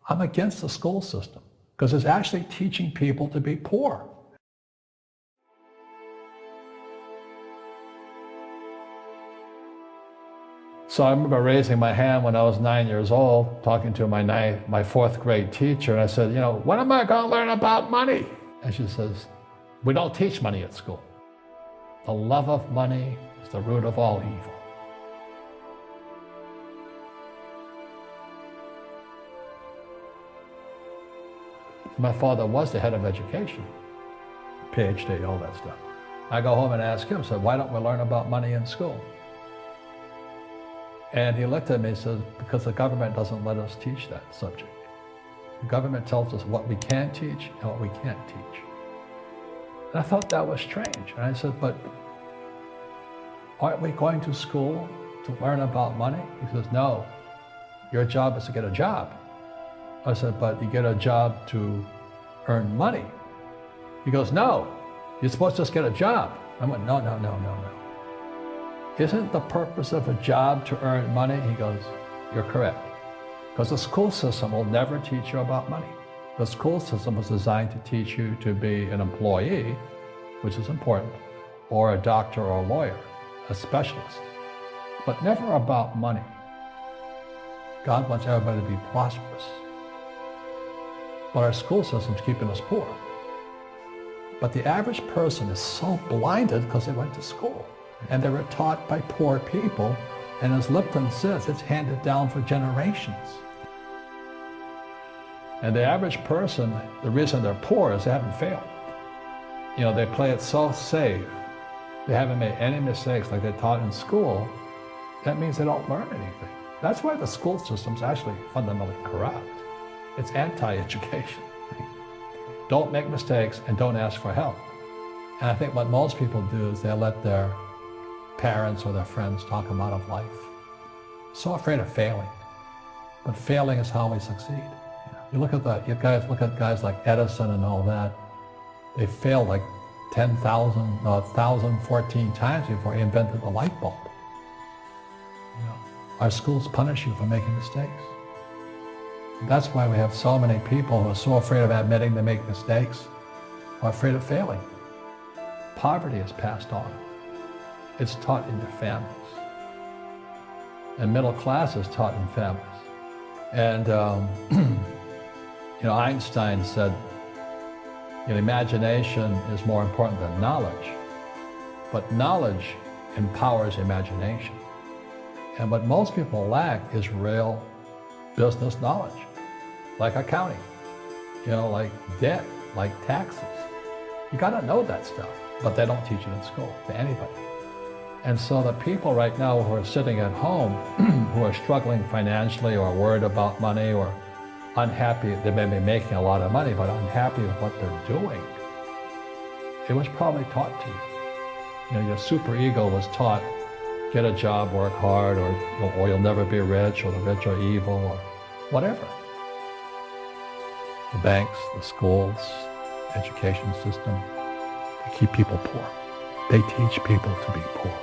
I'm against the school system because it's actually teaching people to be poor. So I remember raising my hand when I was 9 years old, talking to my fourth grade teacher, and I said, when am I going to learn about money? And she says, we don't teach money at school. The love of money is the root of all evil. My father was the head of education, PhD, all that stuff. I go home and ask him, why don't we learn about money in school? And he looked at me and said, because the government doesn't let us teach that subject. The government tells us what we can teach and what we can't teach. And I thought that was strange. And I said, but aren't we going to school to learn about money? He says, no, your job is to get a job. I said, but you get a job to earn money. He goes, no, you're supposed to just get a job. I went, no. Isn't the purpose of a job to earn money? He goes, you're correct. Because the school system will never teach you about money. The school system was designed to teach you to be an employee, which is important, or a doctor or a lawyer, a specialist, but never about money. God wants everybody to be prosperous. But our school system's keeping us poor. But the average person is so blinded because they went to school. And they were taught by poor people, and as Lipton says, it's handed down for generations. And the average person, the reason they're poor is they haven't failed. They play it so safe. They haven't made any mistakes like they're taught in school. That means they don't learn anything. That's why the school system's actually fundamentally corrupt. It's anti-education. Don't make mistakes and don't ask for help. And I think what most people do is they let their parents or their friends talk them out of life. So afraid of failing. But failing is how we succeed. You look at guys like Edison and all that. They failed like 1,014 times before he invented the light bulb. Our schools punish you for making mistakes. That's why we have so many people who are so afraid of admitting they make mistakes, or afraid of failing. Poverty is passed on. It's taught in your families. And middle class is taught in families. And Einstein said, imagination is more important than knowledge, but knowledge empowers imagination. And what most people lack is real business knowledge, like accounting, like debt, like taxes. You gotta know that stuff, but they don't teach it in school to anybody. And so the people right now who are sitting at home, who are struggling financially or worried about money or unhappy, they may be making a lot of money, but unhappy with what they're doing, it was probably taught to you. Your superego was taught, get a job, work hard, or you'll never be rich, or the rich are evil, or whatever. The banks, the schools, education system, they keep people poor. They teach people to be poor.